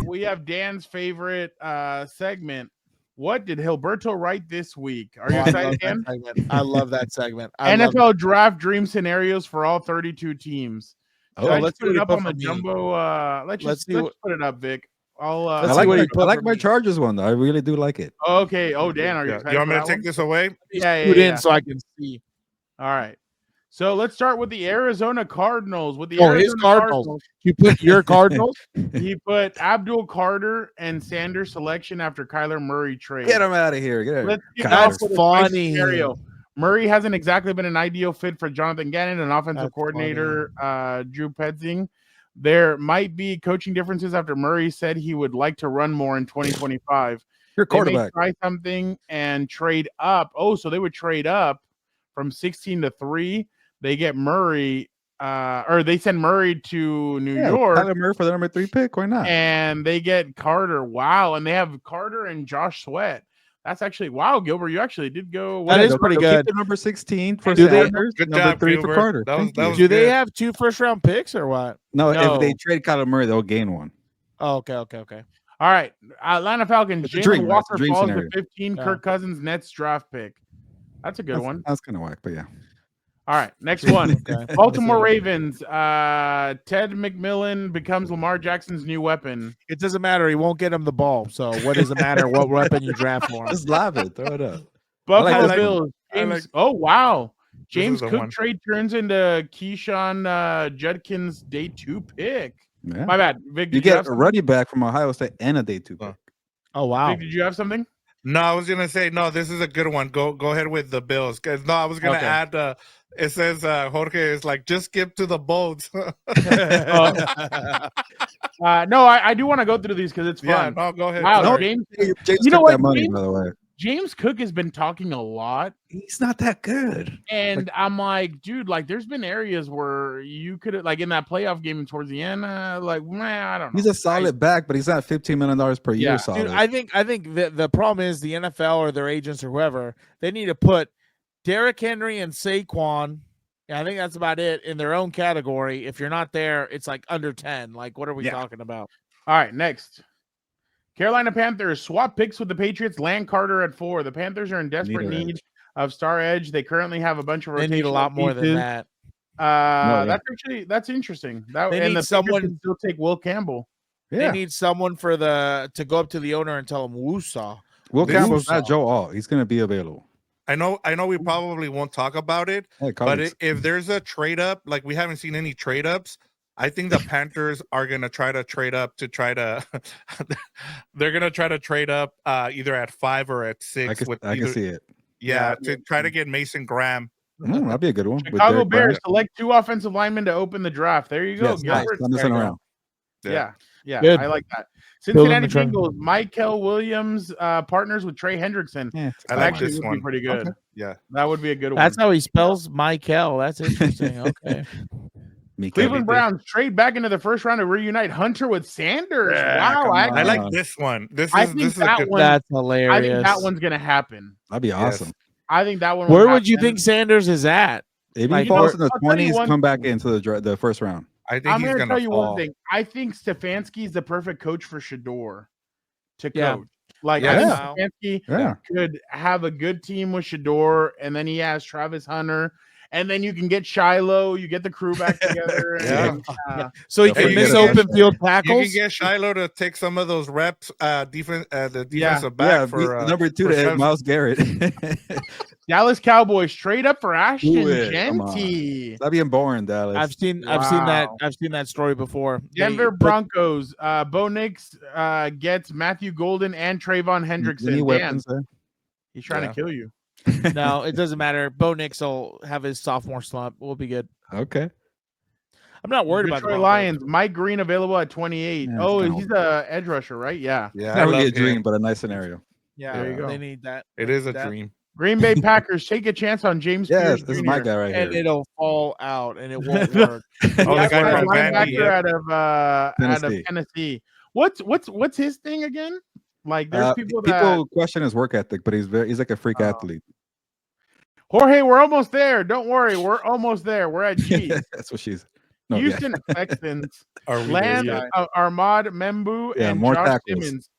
We have Dan's favorite segment. What did Gilberto write this week? Are you excited, Dan? I love that segment. NFL draft dream scenarios for all 32 teams. Let's put it up on the jumbo. Let's put it up, Vic. I like my Chargers one though. I really do like it. Okay. Oh, Dan, are you excited? You want me to take this away? Yeah. So I can see. All right. So let's start with the Arizona Cardinals. With the his Cardinals. You put your Cardinals? He put Abdul Carter and Sanders selection after Kyler Murray trade. Get him out of here. That's funny. Murray hasn't exactly been an ideal fit for Jonathan Gannon, an offensive coordinator, Drew Petzing. There might be coaching differences after Murray said he would like to run more in 2025. Your quarterback. Try something and trade up. Oh, so they would trade up from 16 to 3. They get Murray, or they send Murray to New York. Kyler Murray for the number 3 pick. Why not? And they get Carter. Wow. And they have Carter and Josh Sweat. That's actually Gilbert. You actually did go. That is pretty good. Keep the number 16 for Sanders. Good number job, 3 Gilbert. for Carter. Do they have 2 first-round picks or what? No, if they trade Kyler Murray, they'll gain one. Oh, okay. All right. Atlanta Falcons. Jalen Walker falls to 15. Yeah. Kirk Cousins Nets draft pick. That's a good one. That's kind of whack, but yeah. All right, next one. Baltimore Ravens. Ted McMillan becomes Lamar Jackson's new weapon. It doesn't matter. He won't get him the ball. So what does it matter what weapon you draft for him? Just lob it. Throw it up. Buffalo Bills. Oh, wow. James Cook trade turns into Keyshawn Judkins day 2 pick. Yeah. My bad. Vic, you get a running back from Ohio State and a day 2 pick. Oh, wow. Vic, did you have something? No, I was gonna say no. This is a good one. Go ahead with the Bills. Cause no, I was gonna add. It says Jorge is like just skip to the boats. No, I do want to go through these because it's fun. Yeah, no, go ahead. Wow, James you know what? Money, by the way. James Cook has been talking a lot. He's not that good. And I'm like, dude, like there's been areas where you could have, like in that playoff game towards the end, I don't know. He's a solid back, but he's not $15 million per year solid. Dude, I think the problem is the NFL or their agents or whoever, they need to put Derrick Henry and Saquon. I think that's about it in their own category. If you're not there, it's like under 10. Like, what are we talking about? All right, next. Carolina Panthers swap picks with the Patriots. Land Carter at 4. The Panthers are in desperate need of star edge. They currently have a bunch of rotational. They need a lot more than that. That's interesting. They need someone can still take Will Campbell. Yeah. They need someone to go up to the owner and tell him woosah. Will Campbell's not Joe Alt. He's going to be available. I know. We probably won't talk about it, but if there's a trade up, like we haven't seen any trade ups. I think the Panthers are going to try to trade up to try to they're going to try to trade up either at 5 or at 6. I can see it. Yeah, to try to get Mason Graham. That'd be a good one. Chicago Bears select 2 offensive linemen to open the draft. There you go. Yes, nice. Yeah. Good. I like that. Cincinnati Bengals, Michael Williams partners with Trey Hendrickson. Yeah, I like this one. Be pretty good. Okay. Yeah, that would be a good one. That's how he spells Michael. That's interesting. Okay. Cleveland Browns trade back into the first round to reunite Hunter with Sanders. Yeah, wow, I like this one. This is a good one. That's hilarious. I think that one's gonna happen. That'd be awesome. Yes. I think that one. Where would you think Sanders is at? If he falls in the 20s, come back into the first round. I'm going to tell you one thing. I think Stefanski is the perfect coach for Shedeur to coach. Like, I think Stefanski could have a good team with Shedeur, and then he has Travis Hunter, and then you can get Shiloh. You get the crew back together. So he can miss open field tackles. You can get Shiloh to take some of those reps, the defensive back for number 2 to Myles Garrett. Dallas Cowboys trade up for Ashton Genty. That'd be boring, Dallas. I've seen that story before. Denver Broncos. Bo Nix gets Matthew Golden and Trayvon Hendrickson. Any weapons there? He's trying to kill you. No, it doesn't matter. Bo Nix will have his sophomore slump. We'll be good. Okay. I'm not worried about the Lions. Mike Green available at 28. Yeah, he's a edge rusher, right? Yeah. Yeah. Not really a dream, but a nice scenario. Yeah, there you go. They need that. It is a dream. Green Bay Packers take a chance on James. Yes, this is my guy right here. And it'll fall out, and it won't work. The guy from linebacker out of Tennessee. What's his thing again? Like, there's people question his work ethic, but he's like a freak athlete. Jorge, we're almost there. Don't worry, we're almost there. We're at G. That's what she's. Houston Texans Are we land there yet? Ahmad Membu and more Josh tackles. Simmons,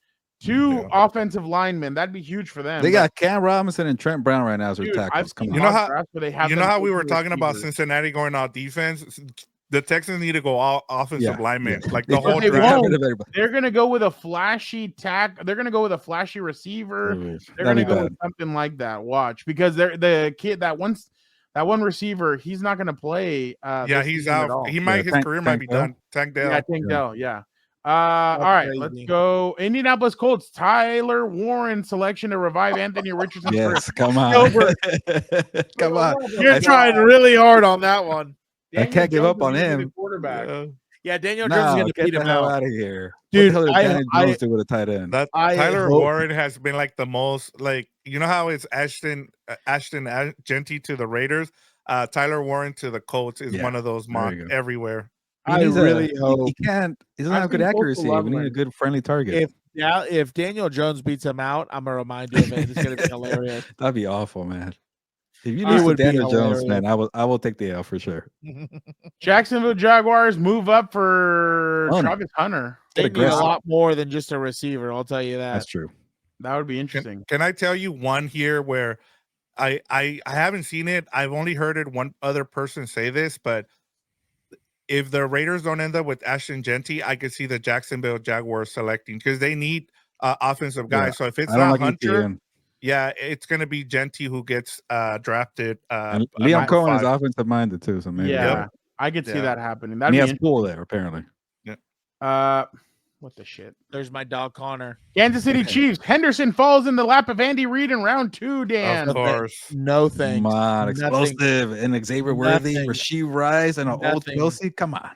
two offensive linemen. That'd be huge for them. They got Cam Robinson and Trent Brown right now as their tackles. I've seen You know how drafts where they have we were talking about Cincinnati going out defense. The Texans need to go all offensive linemen, like the whole draft. They're gonna go with a flashy tack. They're gonna go with a flashy receiver. They're gonna go with something like that. Watch, because they're the kid that one receiver. He's not gonna play. He's out. He might his career might be done. Tank Dell. Yeah, Tank Dell. Yeah. All right, let's go. Indianapolis Colts. Tyler Warren selection to revive Anthony Richardson. Yes, come on. Come on. You're trying really hard on that one. I can't give up on him. Quarterback. Yeah, Daniel Jones is going to beat him out of here. Dude, what the hell did Daniel Jones do with a tight end? Tyler Warren has been like the most, like, you know how it's Ashton Genty to the Raiders? Tyler Warren to the Colts is one of those mock everywhere. I really hope he doesn't have good accuracy. We need a good friendly target. If Daniel Jones beats him out, I'm gonna remind you of it. It's gonna be hilarious. That'd be awful, man. If you lose to Daniel Jones, man, I will take the L for sure. Jacksonville Jaguars move up for Travis Hunter. They need a lot more than just a receiver. I'll tell you that. That's true. That would be interesting. Can I tell you one here where I haven't seen it. I've only heard it one other person say this, but if the Raiders don't end up with Ashton Genty, I could see the Jacksonville Jaguars selecting because they need offensive guys. Yeah. So if it's not Hunter, it's going to be Genty who gets drafted. And Liam Cohen is offensive minded too, so maybe. Yeah, I could see that happening. He has Poole there apparently. Yeah. What the shit? There's my dog Connor. Kansas City Chiefs. Henderson falls in the lap of Andy Reid in round 2, Dan. Of course. No thanks. Come on, explosive and Xavier Worthy, Rasheed Rice, and an old Kelsey. Come on.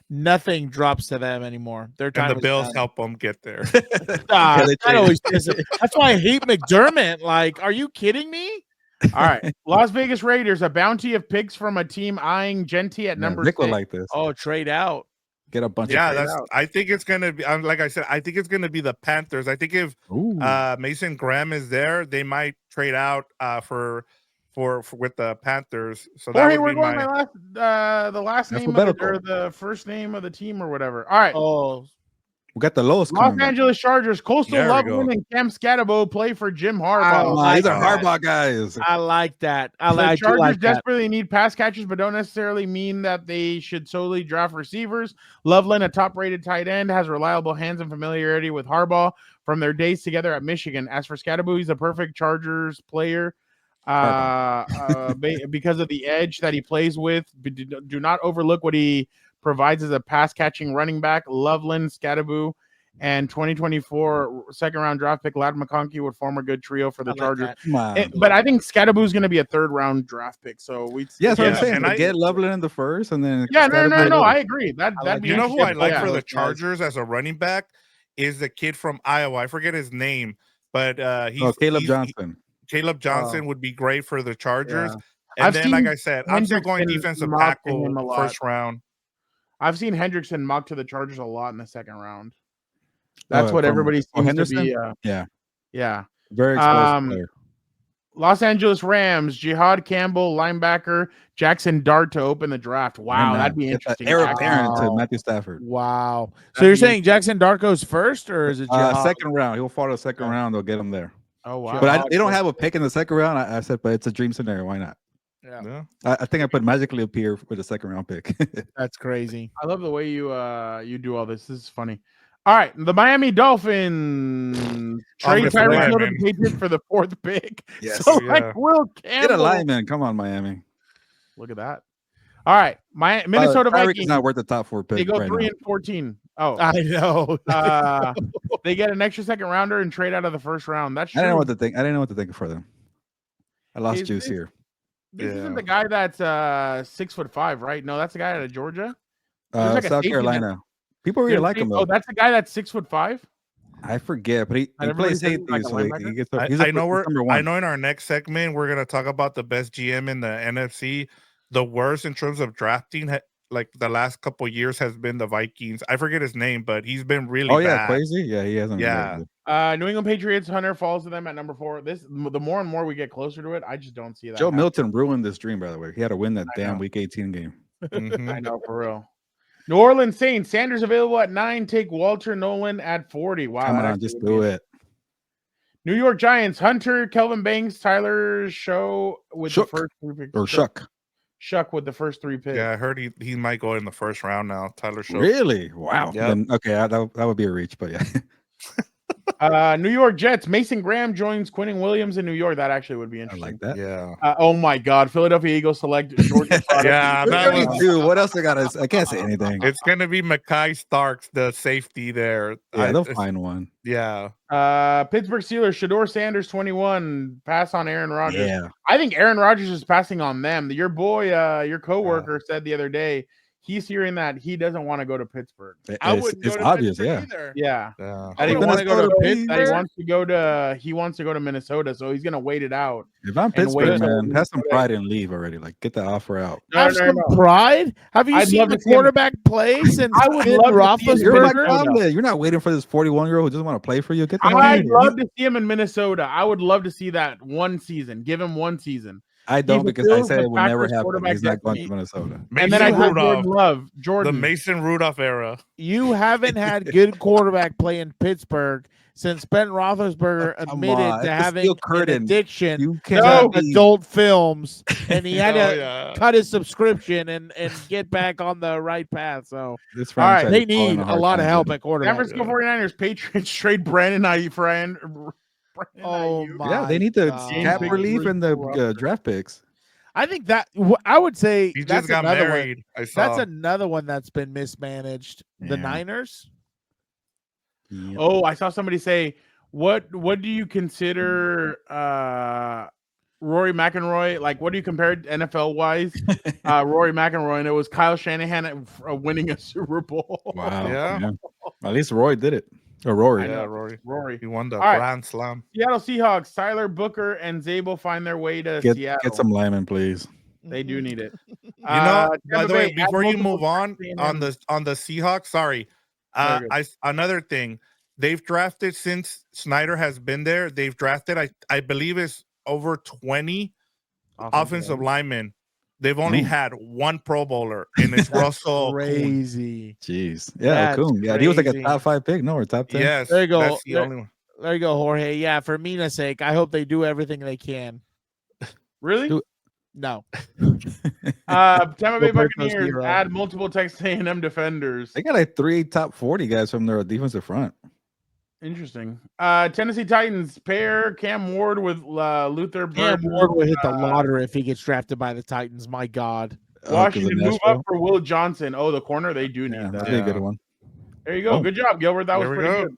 Nothing drops to them anymore. Their time and the Bills help them get there. That's why I hate McDermott. Like, are you kidding me? All right. Las Vegas Raiders, a bounty of picks from a team eyeing Genty at number 6. Like this. Oh, trade out. Get a bunch of I think it's gonna be like I said, I think it's gonna be the Panthers. I think if Mason Graham is there, they might trade out for with the Panthers. So that would be the last name or the first name of the team or whatever. All right. Oh, we got the lowest. Los Angeles Chargers, Coastal Loveland and Cam Scatterbo play for Jim Harbaugh. These are Harbaugh guys. I like that. The Chargers desperately need pass catchers, but don't necessarily mean that they should solely draft receivers. Loveland, a top-rated tight end, has reliable hands and familiarity with Harbaugh from their days together at Michigan. As for Scatterbo, he's a perfect Chargers player because of the edge that he plays with. Do not overlook what he provides as a pass-catching running back. Loveland, Scatterbo, and 2024 second-round draft pick Ladd McConkey would form a good trio for the Chargers. But I think Scatterbo is going to be a third-round draft pick. So we I'm saying. Get Loveland in the first, and then no, I agree. That'd be who I like for the Chargers as a running back is the kid from Iowa. I forget his name, but he's Caleb Johnson. Caleb Johnson would be great for the Chargers. Yeah. And then, like I said, I'm still going defensive tackle first round. I've seen Hendrickson mocked to the Chargers a lot in the second round. That's what everybody seems to be. Yeah. Very explosive player. Los Angeles Rams, Jihad Campbell, linebacker, Jackson Dart to open the draft. Wow, that'd be interesting. Eric Barron to Matthew Stafford. Wow. So you're saying Jackson Dart goes first, or is it second round? He'll fall to the second round. They'll get him there. Oh, wow. But they don't have a pick in the second round. I said, but it's a dream scenario. Why not? Yeah. I think I put magically appear with a second round pick. That's crazy. I love the way you do all this. This is funny. All right, the Miami Dolphins trade Tyreek Hill to the Patriots for the 4th pick. Yes. So Will Campbell. Get a lineman. Come on, Miami. Look at that. All right, Minnesota Vikings is not worth the top 4 pick. They go 3-14. Oh, I know. They get an extra second rounder and trade out of the first round. That's true. I didn't know what to think for them. I lost juice here. This isn't the guy that's 6'5", right? No, that's the guy out of Georgia. South Carolina. People really like him though. Oh, that's the guy that's 6'5". I forget, but he plays safety. I know in our next segment we're gonna talk about the best GM in the NFC. The worst in terms of drafting, like the last couple years, has been the Vikings. I forget his name, but he's been really bad. Yeah, crazy. Yeah, he hasn't. Yeah. New England Patriots, Hunter falls to them at number 4. The more and more we get closer to it, I just don't see that. Joe Milton ruined this dream, by the way. He had to win that damn Week 18 game. I know, for real. New Orleans Saints, Sanders available at 9. Take Walter Nolan at 40. Wow. Come on, just do it. New York Giants, Hunter, Kelvin Banks, Tyler Show with the first 3 picks. Or Shuck with the first 3 picks. Yeah, I heard he might go in the first round now. Tyler Show. Really? Wow. Yep. Then, okay, that would be a reach, but yeah. New York Jets, Mason Graham joins Quinnen Williams in New York. That actually would be interesting. I like that. Yeah. Oh my God, Philadelphia Eagles select Georgia. Dude, what else I got? I can't say anything. It's gonna be Mekhi Starks, the safety there. Yeah, they'll find one. Yeah. Pittsburgh Steelers, Shedeur Sanders, 21. Pass on Aaron Rodgers. Yeah. I think Aaron Rodgers is passing on them. Your boy, your coworker said the other day he's hearing that he doesn't want to go to Pittsburgh. I wouldn't go to obvious, Pittsburgh yeah. either. Yeah. I don't want to go to Pittsburgh. He wants to go to Minnesota, so he's gonna wait it out. If I'm Pittsburgh, man, have some pride and leave already. Like, get the offer out. Have some pride? Have you seen the quarterback play since I would love Roethlisberger? You're not waiting for this 41-year-old who doesn't want to play for you. I'd love to see him in Minnesota. I would love to see that one season. Give him one season. I don't, because I said it will never happen. He's not going to Minnesota. And then I have Jordan. The Mason Rudolph era. You haven't had good quarterback play in Pittsburgh since Ben Roethlisberger admitted to having an addiction to adult films, and he had to cut his subscription and get back on the right path. So, all right, they need a lot of help at quarterback. San Francisco 49ers, Patriots trade Brandon Ayuk for yeah, they need the cap relief and the draft picks. I think that I would say he that's just got another married. One. That's another one that's been mismanaged. Yeah. The Niners. Yeah. Oh, I saw somebody say, "What do you consider Rory McIlroy? Like, what do you compare NFL wise? Rory McIlroy, and it was Kyle Shanahan winning a Super Bowl. Wow. Yeah. At least Roy did it. Or Rory. Yeah, Rory. He won the Grand Slam. Seattle Seahawks, Tyler Booker and Zabel find their way to Seattle. Get some linemen, please. They do need it. By the way, before you move on the Seahawks, sorry. Another thing. They've drafted, since Snyder has been there, they've drafted, I believe it's over 20 offensive linemen. They've only had one Pro Bowler, and it's Russell. Crazy. Jeez. Yeah, Okung. Yeah, he was like a top 5 pick. No, or top 10. Yes. There you go. That's the only one. There you go, Jorge. Yeah, for Mina's sake, I hope they do everything they can. Really? No. Tampa Bay Buccaneers add multiple Texas A&M defenders. They got like 3 top 40 guys from their defensive front. Interesting. Tennessee Titans pair Cam Ward with Luther Bird. Cam Ward will hit the lottery if he gets drafted by the Titans. My God. Washington move up for Will Johnson. Oh, the corner, they do need that. That'd be a good one. There you go. Good job, Gilbert. That was pretty good.